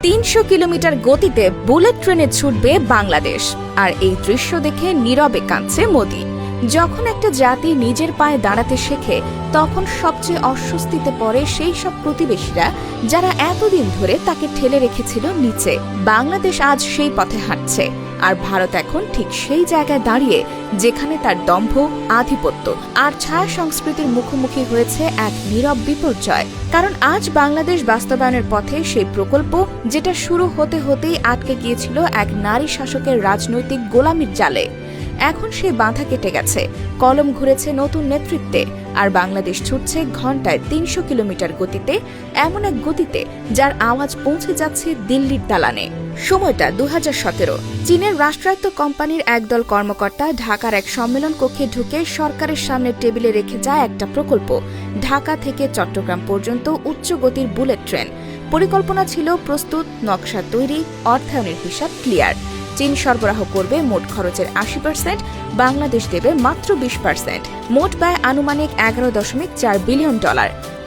৩০০ kilometre গতিতে bullet ট্রেনে ছুটবে বাংলাদেশ, আর এই দৃশ্য দেখে নীরবে কাঁদছে মোদি। যখন একটা জাতি নিজের পায়ে দাঁড়াতে শেখে, তখন সবচেয়ে অস্বস্তিতে পড়ে সেই সব প্রতিবেশীরা যারা এতদিন ধরে তাকে ঠেলে রেখেছিল নিচে। বাংলাদেশ আজ সেই পথে হাঁটছে, আর ভারত এখন ঠিক সেই জায়গায় দাঁড়িয়ে যেখানে তার দম্ভ, আধিপত্য আর ছায়া সংস্কৃতির মুখোমুখি হয়েছে এক নীরব বিপর্যয়। কারণ আজ বাংলাদেশ বাস্তবায়নের পথে সেই প্রকল্প, যেটা শুরু হতে হতেই আটকে গিয়েছিল এক নারী শাসকের রাজনৈতিক গোলামির জালে, এখন সেই বাধা কেটে গেছে। কলম ঘুরেছে নতুন নেতৃত্বে, আর বাংলাদেশ ছুটছে ঘন্টায় ৩০০ কিলোমিটার গতিতে, এমন এক গতিতে যার আওয়াজ পৌঁছে যাচ্ছে দিল্লির দালানে। সময়টা ২০১৭। চীনের রাষ্ট্রায়ত্ত কোম্পানির একদল কর্মকর্তা ঢাকার এক সম্মেলন কক্ষে ঢুকে সরকারের সামনে টেবিলে রেখে যায় একটা প্রকল্প, ঢাকা থেকে চট্টগ্রাম পর্যন্ত উচ্চ গতির বুলেট ট্রেন। পরিকল্পনা ছিল প্রস্তুত, নকশা তৈরি, অর্থায়নের হিসাব ক্লিয়ার। চীন সরবরাহ করবে মোট খরচের ৮০%, বাংলাদেশ দেবে মাত্র ২০%। মোট ব্যয় আনুমানিক $১১.৪ বিলিয়ন।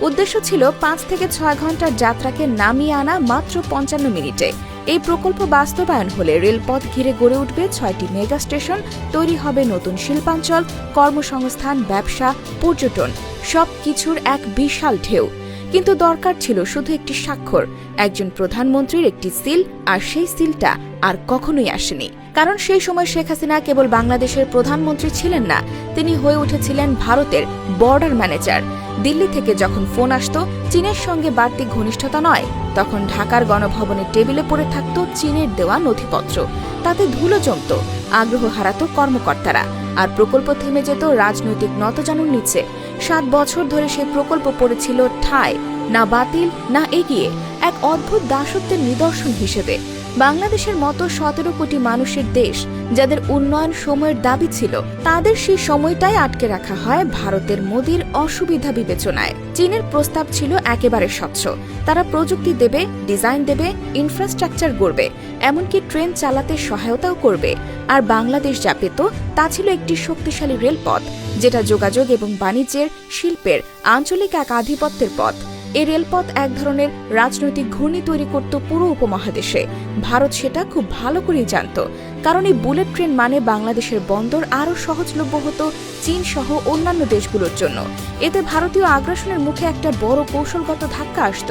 উদ্দেশ্য ছিল ৫ থেকে ৬ ঘন্টার যাত্রাকে নামিয়ে আনা মাত্র ৫৫ মিনিটে। এই প্রকল্প বাস্তবায়ন হলে রেলপথ ঘিরে গড়ে উঠবে ৬টি মেগা স্টেশন, তৈরি হবে নতুন শিল্পাঞ্চল, কর্মসংস্থান, ব্যবসা, পর্যটন, সবকিছুর এক বিশাল ঢেউ। কিন্তু দরকার ছিল শুধু একটি স্বাক্ষর, একজন প্রধানমন্ত্রীর একটি সিল, আর সেই সিলটা আর কখনোই আসেনি। কারণ সেই সময় শেখ হাসিনা কেবল বাংলাদেশের প্রধানমন্ত্রী ছিলেন না, তিনি হয়ে উঠেছিলেন ভারতের বর্ডার ম্যানেজার। দিল্লি থেকে যখন ফোন আসত চীনের সঙ্গে বাড়তি ঘনিষ্ঠতা নয়, তখন ঢাকার গণভবনের টেবিলে পড়ে থাকত চীনের দেওয়া নথিপত্র। তাতে ধুলো জমত, আগ্রহ হারাত কর্মকর্তারা, আর প্রকল্প থেমে যেত রাজনৈতিক নতজানুর নিচে। ৭ বছর ধরে সেই প্রকল্প পড়েছিল ঠায়, না বাতিল না এগিয়ে, এক অদ্ভুত দাসত্বের নিদর্শন হিসেবে। বাংলাদেশের মতো ১৭ কোটি মানুষের দেশ, যাদের উন্নয়ন সময়ের দাবি ছিল, তাদের সেই সময়টাই আটকে রাখা হয় ভারতের মোদির অসুবিধা বিবেচনায়। চীনের প্রস্তাব ছিল একেবারে স্বচ্ছ, তারা প্রযুক্তি দেবে, ডিজাইন দেবে, ইনফ্রাস্ট্রাকচার গড়বে, এমনকি ট্রেন চালাতে সহায়তাও করবে। আর বাংলাদেশ যা পেত তা ছিল একটি শক্তিশালী রেলপথ, যেটা যোগাযোগ এবং বাণিজ্যের, শিল্পের আঞ্চলিক এক আধিপত্যের পথ। এই রেলপথ এক ধরনের রাজনৈতিক ঘূর্ণি তৈরি করত পুরো উপমহাদেশে। ভারত সেটা খুব ভালো করেই জানত, কারণ এই বুলেট ট্রেন মানে বাংলাদেশের বন্দর আরও সহজলভ্য হতো চীন সহ অন্যান্য দেশগুলোর জন্য। এতে ভারতীয় আগ্রাসনের মুখে একটা বড় কৌশলগত ধাক্কা আসত,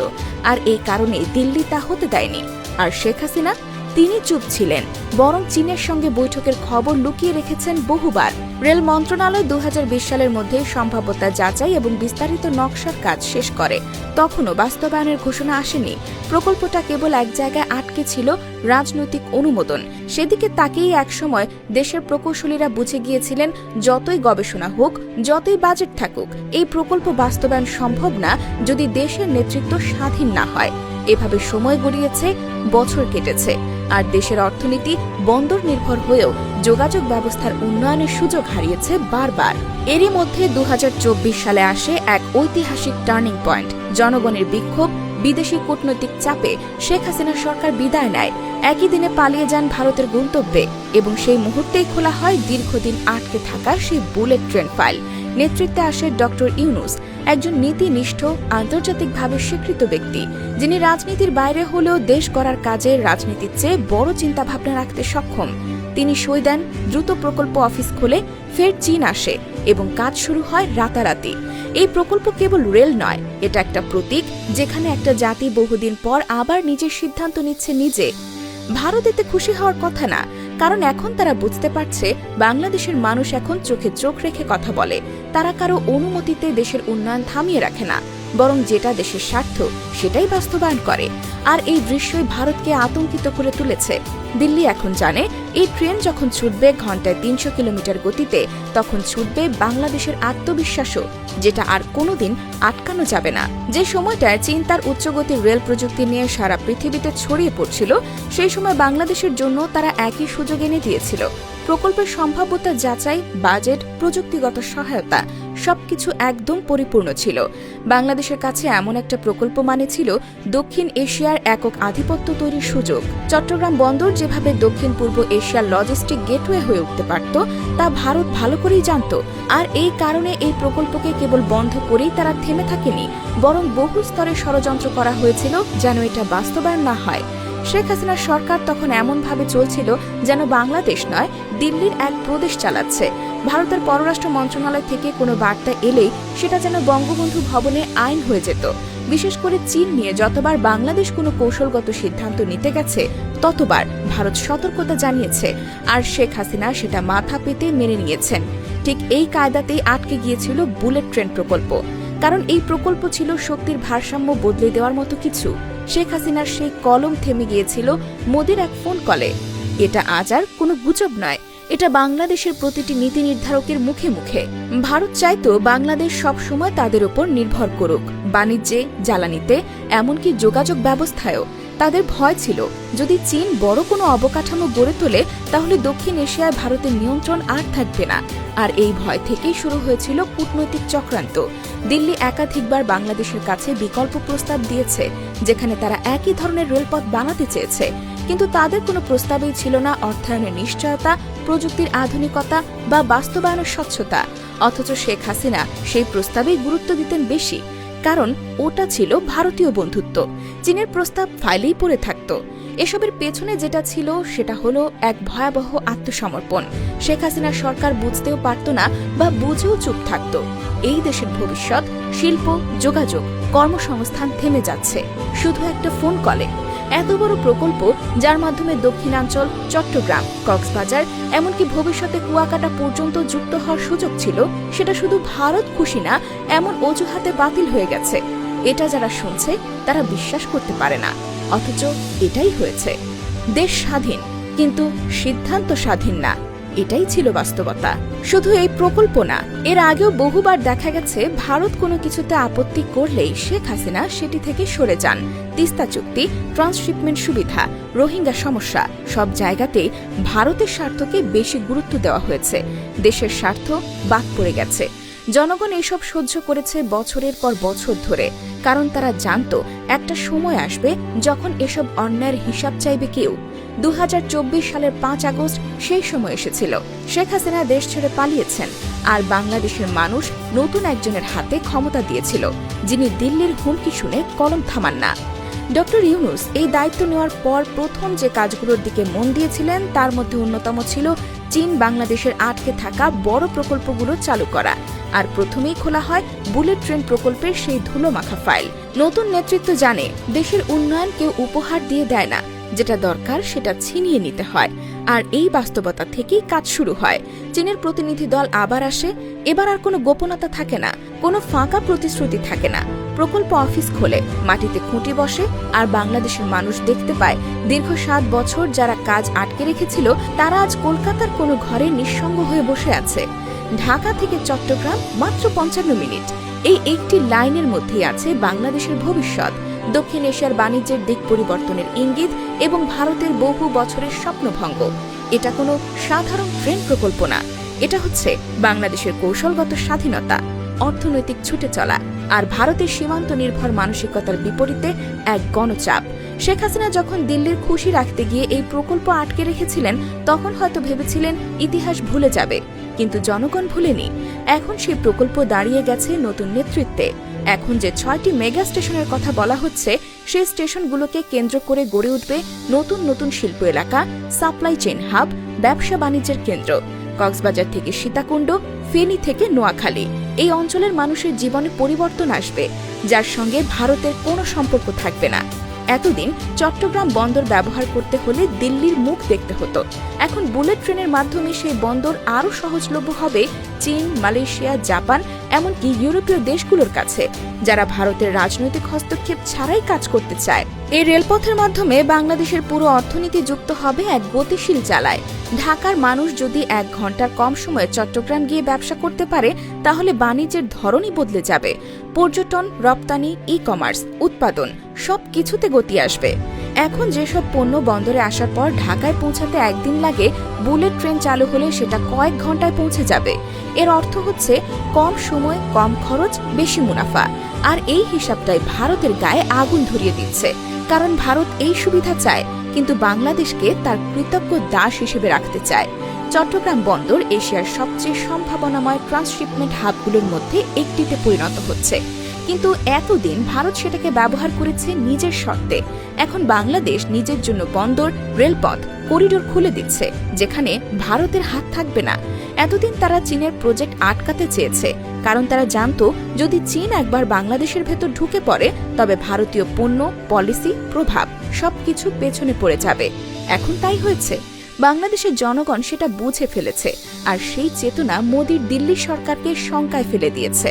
আর এই কারণে দিল্লি তা হতে দেয়নি। আর শেখ হাসিনা, তিনি চুপ ছিলেন, বরং চীনের সঙ্গে বৈঠকের খবর লুকিয়ে রেখেছেন বহুবার। রেল মন্ত্রণালয় ২০২০ সালের মধ্যে সম্ভাব্যতা যাচাই এবং বিস্তারিত নকশার কাজ শেষ করে। তখনও বাস্তবায়নের ঘোষণা আসেনি। প্রকল্পটা কেবল এক জায়গায় আটকে ছিল, রাজনৈতিক অনুমোদন। সেদিকে তাকেই একসময় দেশের প্রকৌশলীরা বুঝে গিয়েছিলেন, যতই গবেষণা হোক, যতই বাজেট থাকুক, এই প্রকল্প বাস্তবায়ন সম্ভব না যদি দেশের নেতৃত্ব স্বাধীন না হয়। এভাবে সময় গড়িয়েছে, বছর কেটেছে, আর দেশের অর্থনীতি বন্দর নির্ভর হয়েও যোগাযোগ ব্যবস্থার উন্নয়নের সুযোগ হারিয়েছে বারবার। এরই মধ্যে ২০২৪ সালে আসে এক ঐতিহাসিক টার্নিং পয়েন্ট। জনগণের বিক্ষোভ, বিদেশি কূটনৈতিক চাপে শেখ হাসিনার সরকার বিদায় নেয়। একই দিনে পালিয়ে যান ভারতের গন্তব্যে, এবং সেই মুহূর্তেই খোলা হয় দীর্ঘদিন আটকে থাকা সেই বুলেট ট্রেন ফাইল। নেতৃত্বে আসে ডক্টর ইউনূস, একজন নীতিনিষ্ঠ, আন্তর্জাতিকভাবে স্বীকৃত ব্যক্তি, যিনি রাজনীতির বাইরে হলেও দেশ গড়ার কাজে রাজনীতির চেয়ে বড় চিন্তাভাবনা রাখতে সক্ষম। তিনি সই দেন, দ্রুত প্রকল্প অফিস খোলে, ফের চীন আসে, এবং কাজ শুরু হয় রাতারাতি। এই প্রকল্প কেবল রেল নয়, এটা একটা প্রতীক, যেখানে একটা জাতি বহুদিন পর আবার নিজের সিদ্ধান্ত নিচ্ছে নিজে। ভারত এতে খুশি হওয়ার কথা না, কারণ এখন তারা বুঝতে পারছে বাংলাদেশের মানুষ এখন চোখে চোখ রেখে কথা বলে। তারা কারো অনুমতিতে দেশের উন্নয়ন থামিয়ে রাখে না, বরং যেটা দেশের স্বার্থ সেটাই বাস্তবায়ন করে। আর এই দৃশ্যই ভারতকে আতঙ্কিত করে তুলেছে। দিল্লি এখন জানে, এই ট্রেন যখন ছুটবে ঘন্টায় ৩০০ কিলোমিটার গতিতে, তখন ছুটবে বাংলাদেশের আত্মবিশ্বাসও, যেটা আর কোনোদিন আটকানো যাবে না। যে সময়টায় চীন তার উচ্চগতির রেল প্রযুক্তি নিয়ে সারা পৃথিবীতে ছড়িয়ে পড়ছিল, সেই সময় বাংলাদেশের জন্য তারা একই সুযোগ এনে দিয়েছিল। প্রকল্পের সম্ভাব্যতা যাচাই, বাজেট, প্রযুক্তিগত সহায়তা, সবকিছু একদম পরিপূর্ণ ছিল। বাংলাদেশের কাছে এমন একটা প্রকল্প মানে ছিল দক্ষিণ এশিয়ার একক আধিপত্য তৈরির সুযোগ। চট্টগ্রাম বন্দর যেভাবে দক্ষিণ পূর্ব এশিয়ার লজিস্টিক গেটওয়ে হয়ে উঠতে পারত, তা ভারত ভালো করেই জানত। আর এই কারণে এই প্রকল্পকে কেবল বন্ধ করেই তারা থেমে থাকেনি, বরং বহু স্তরে ষড়যন্ত্র করা হয়েছিল যেন এটা বাস্তবায়ন না হয়। শেখ হাসিনার সরকার তখন এমনভাবে চলছিল যেন বাংলাদেশ নয়, দিল্লির এক প্রদেশ চালাচ্ছে। ভারতের পররাষ্ট্র মন্ত্রণালয় থেকে কোনো বার্তা এলেই সেটা যেন বঙ্গবন্ধু ভবনে আইন হয়ে যেত। বিশেষ করে চীন নিয়ে যতবার বাংলাদেশ কোনো কৌশলগত সিদ্ধান্ত নিতে গেছে ততবার ভারত সতর্কতা জানিয়েছে, আর শেখ হাসিনা সেটা মাথা পেতে মেনে নিয়েছেন। ঠিক এই কায়দাতেই আটকে গিয়েছিল বুলেট ট্রেন প্রকল্প, কারণ এই প্রকল্প ছিল শক্তির ভারসাম্য বদলে দেওয়ার মতো কিছু। শেখ হাসিনার সেই কলম থেমে গিয়েছিল মোদির এক ফোন কলে। এটা আজ আর কোনো গুজব নয়, এটা বাংলাদেশের প্রতিটি নীতি নির্ধারকের মুখে মুখে। ভারত চাইতো বাংলাদেশ সব সময় তাদের উপর নির্ভর করুক, বাণিজ্যে, জ্বালানিতে, এমনকি যোগাযোগ ব্যবস্থায়ও। তাদের ভয় ছিল যদি চীন বড় কোনো অবকাঠামো গড়ে তোলে তাহলে দক্ষিণ এশিয়ায় ভারতের নিয়ন্ত্রণ আর থাকবে না। আর এই ভয় থেকেই শুরু হয়েছিল কূটনৈতিক চক্রান্ত। দিল্লি একাধিকবার বাংলাদেশের কাছে বিকল্প প্রস্তাব দিয়েছে, যেখানে তারা একই ধরনের রেলপথ বানাতে চেয়েছে, কিন্তু তাদের কোনো প্রস্তাবেই ছিল না অর্থায়নের নিশ্চয়তা, প্রযুক্তির আধুনিকতা বা বাস্তবায়নের স্বচ্ছতা। অথচ শেখ হাসিনা সেই প্রস্তাবেই গুরুত্ব দিতেন বেশি, কারণ ওটা ছিল ভারতীয় বন্ধুত্ব। চীনের প্রস্তাব ফাইলেই পড়ে থাকত। এসবের পেছনে যেটা ছিল সেটা হলো এক ভয়াবহ আত্মসমর্পণ। শেখ হাসিনার সরকার বুঝতেও পারত না বা বুঝেও চুপ থাকত। এই দেশের ভবিষ্যৎ, শিল্প, যোগাযোগ, কর্মসংস্থান থেমে যাচ্ছে শুধু একটা ফোন কলে। এত বড় প্রকল্প, যার মাধ্যমে দক্ষিণাঞ্চল, চট্টগ্রাম, কক্সবাজার, এমনকি ভবিষ্যতে কুয়াকাটা পর্যন্ত যুক্ত হওয়ার সুযোগ ছিল, সেটা শুধু ভারত খুশি না এমন অজুহাতে বাতিল হয়ে গেছে। এটা যারা শুনছে তারা বিশ্বাস করতে পারে না, অথচ এটাই হয়েছে। দেশ স্বাধীন, কিন্তু সিদ্ধান্ত স্বাধীন না, এটাই ছিল বাস্তবতা। শুধু এই প্রকল্প না, এর আগেও বহুবার দেখা গেছে ভারত কোনো কিছুতে আপত্তি করলেই শেখ হাসিনা সেটি থেকে সরে যান। তিস্তা চুক্তি, ট্রান্সশিপমেন্ট সুবিধা, রোহিঙ্গা সমস্যা, সব জায়গাতেই ভারতের স্বার্থকে বেশি গুরুত্ব দেওয়া হয়েছে। দেশের স্বার্থ বাদ পড়ে গেছে। জনগণ এসব সহ্য করেছে বছরের পর বছর ধরে, কারণ তারা জানত একটা সময় আসবে যখন এসব অন্যায়ের হিসাব চাইবে কেউ। 2024 সালের 5 আগস্ট সেই সময় এসেছিল। শেখ হাসিনা দেশ ছেড়ে পালিয়েছেন, আর বাংলাদেশের মানুষ নতুন একজনের হাতে ক্ষমতা দিয়েছিল, যিনি দিল্লির হুমকি শুনে কলম থামান না। ডক্টর ইউনূস এই দায়িত্ব নেওয়ার পর প্রথম যে কাজগুলোর দিকে মন দিয়েছিলেন তার মধ্যে অন্যতম ছিল চীন বাংলাদেশের আটকে থাকা বড় প্রকল্পগুলো চালু করা। আর প্রথমেই খোলা হয় বুলেট ট্রেন প্রকল্পের সেই ধুলোমাখা ফাইল। নতুন নেতৃত্ব জানে দেশের উন্নয়ন কেউ উপহার দিয়ে দেয় না, যেটা দরকার সেটা ছিনিয়ে নিতে হয়। আর এই বাস্তবতা থেকেই কাজ শুরু হয়। চীনের প্রতিনিধি দল আবার আসে। এবার আর কোনো গোপনতা থাকে না, কোনো ফাঁকা প্রতিশ্রুতি থাকে না। প্রকল্প অফিস খোলে, মাটিতে খুঁটি বসে, আর বাংলাদেশের মানুষ দেখতে পায় দীর্ঘ 7 বছর যারা কাজ আটকে রেখেছিল তারা আজ কলকাতার কোনো ঘরে নিঃসঙ্গ হয়ে বসে আছে। ঢাকা থেকে চট্টগ্রাম মাত্র 55 মিনিট। এই একটি লাইনের মধ্যেই আছে বাংলাদেশের ভবিষ্যৎ, দক্ষিণ এশিয়ার বাণিজ্যের দিক পরিবর্তনের ইঙ্গিত এবং ভারতের বহু বছরের স্বপ্নভঙ্গ। এটা কোনো সাধারণ ট্রেন প্রকল্প না, এটা হচ্ছে বাংলাদেশের কৌশলগত স্বাধীনতা, অর্থনৈতিক ছুটে চলা আর ভারতের সীমান্ত নির্ভর মানসিকতার বিপরীতে এক গণচাপ। শেখ হাসিনা যখন দিল্লির খুশি রাখতে গিয়ে এই প্রকল্প আটকে রেখেছিলেন তখন হয়তো ভেবেছিলেন ইতিহাস ভুলে যাবে, কিন্তু জনগণ ভুলেনি। এখন সেই প্রকল্প দাঁড়িয়ে গেছে নতুন নেতৃত্বে। এখন যে 6টি মেগা স্টেশনের কথা বলা হচ্ছে সেই স্টেশনগুলোকে কেন্দ্র করে গড়ে উঠবে নতুন নতুন শিল্প এলাকা, সাপ্লাই চেইন হাব, ব্যবসা বাণিজ্যের কেন্দ্র। কক্সবাজার থেকে সীতাকুণ্ড, ফেনী থেকে নোয়াখালী, এই অঞ্চলের মানুষের জীবনে পরিবর্তন আসবে, যার সঙ্গে ভারতের কোনো সম্পর্ক থাকবে না। এতদিন চট্টগ্রাম বন্দর ব্যবহার করতে হলে দিল্লির মুখ দেখতে হতো। এখন বুলেট ট্রেনের মাধ্যমে সেই বন্দর আরও সহজলভ্য হবে চীন, মালয়েশিয়া, জাপান, এমনকি ইউরোপীয় দেশগুলোর কাছে, যারা ভারতের রাজনৈতিক হস্তক্ষেপ ছাড়াই কাজ করতে চায়। এই রেলপথের মাধ্যমে বাংলাদেশের পুরো অর্থনীতি যুক্ত হবে এক গতিশীল চালায়। ঢাকার মানুষ যদি 1 ঘন্টার কম সময়ে চট্টগ্রাম গিয়ে ব্যবসা করতে পারে তাহলে বাণিজ্যের ধরনই বদলে যাবে। পর্যটন, রপ্তানি, ই-কমার্স, উৎপাদন সব কিছুতে গতি আসবে। এখন যেসব পণ্য বন্দরে আসার পর ঢাকায় পৌঁছাতে 1 দিন লাগে, বুলেট ট্রেন চালু হলে সেটা কয়েক ঘন্টায় পৌঁছে যাবে। এর অর্থ হচ্ছে কম সময়, কম খরচ, বেশি মুনাফা। আর এই হিসাবটাই ভারতের গায়ে আগুন ধরিয়ে দিচ্ছে, কারণ ভারত এই সুবিধা চায়, কিন্তু বাংলাদেশকে তার কৃতজ্ঞ দাস হিসেবে রাখতে চায়। চট্টগ্রাম বন্দর এশিয়ার সবচেয়ে সম্ভাবনাময় ট্রান্সশিপমেন্ট হাবগুলোর মধ্যে একটিতে পরিণত হচ্ছে, কিন্তু এতদিন ভারত সেটাকে ব্যবহার করেছে নিজের শর্তে। এখন বাংলাদেশ নিজের জন্য বন্দর, রেলপথ, করিডোর খুলে দিচ্ছে, যেখানে ভারতের হাত থাকবে না। এতদিন তারা চীনের প্রজেক্ট আটকাতে চেয়েছে, কারণ তারা জানতো যদি চীন একবার বাংলাদেশের ভেতর ঢুকে পড়ে তবে ভারতীয় পণ্য, পলিসি, প্রভাব সবকিছু পেছনে পড়ে যাবে। এখন তাই হয়েছে। বাংলাদেশের জনগণ সেটা বুঝে ফেলেছে, আর সেই চেতনা মোদির দিল্লি সরকারকে শঙ্কায় ফেলে দিয়েছে।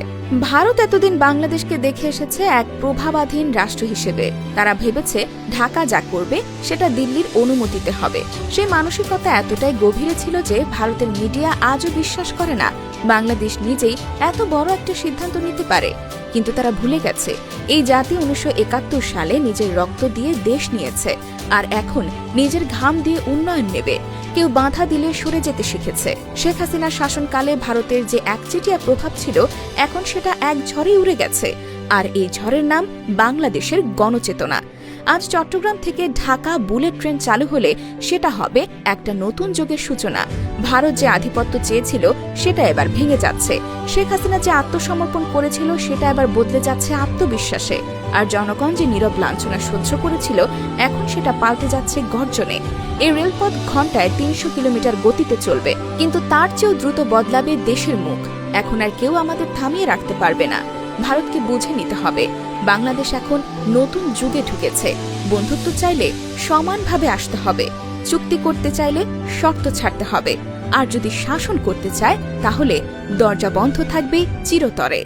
ভারত এতদিন বাংলাদেশকে দেখে এসেছে এক প্রভাবাধীন রাষ্ট্র হিসেবে। তারা ভেবেছে ঢাকা যা করবে সেটা দিল্লির অনুমতিতে হবে। সেই মানসিকতা এতটাই গভীরে ছিল যে ভারতের মিডিয়া আজও বিশ্বাস করে না বাংলাদেশ নিজেই এত বড় একটা সিদ্ধান্ত নিতে পারে। কিন্তু তারা ভুলে গেছে এই জাতি 1971 সালে নিজের রক্ত দিয়ে দেশ নিয়েছে, আর এখন নিজের ঘাম দিয়ে উন্নয়ন নেবে। কেউ বাধা দিলে সরে যেতে শিখেছে। শেখ হাসিনার শাসনকালে ভারতের যে একচেটিয়া প্রভাব ছিল, এখন সেটা এক ঝড়েই উড়ে গেছে। আর এই ঝড়ের নাম বাংলাদেশের গণচেতনা। আজ চট্টগ্রাম থেকে ঢাকা বুলেট ট্রেন চালু হলে সেটা হবে একটা নতুন যুগের সূচনা। ভারত যে আধিপত্য চেয়েছিল সেটা এবার ভেঙে যাচ্ছে। শেখ হাসিনা যে আত্মসমর্পণ করেছিল সেটা এবার বদলে যাচ্ছে আত্মবিশ্বাসে। আর জনগণ যে নীরব লাঞ্ছনা সহ্য করেছিল, এখন সেটা পাল্টে যাচ্ছে গর্জনে। এই রেলপথ ঘন্টায় 300 কিলোমিটার গতিতে চলবে, কিন্তু তার চেয়েও দ্রুত বদলাবে দেশের মুখ। এখন আর কেউ আমাদের থামিয়ে রাখতে পারবে না। ভারতকে বুঝে নিতে হবে বাংলাদেশ এখন নতুন যুগে ঢুকেছে। বন্ধুত্ব চাইলে সমানভাবে আসতে হবে, চুক্তি করতে চাইলে শর্ত ছাড়তে হবে, আর যদি শাসন করতে চায় তাহলে দরজা বন্ধ থাকবে চিরতরে।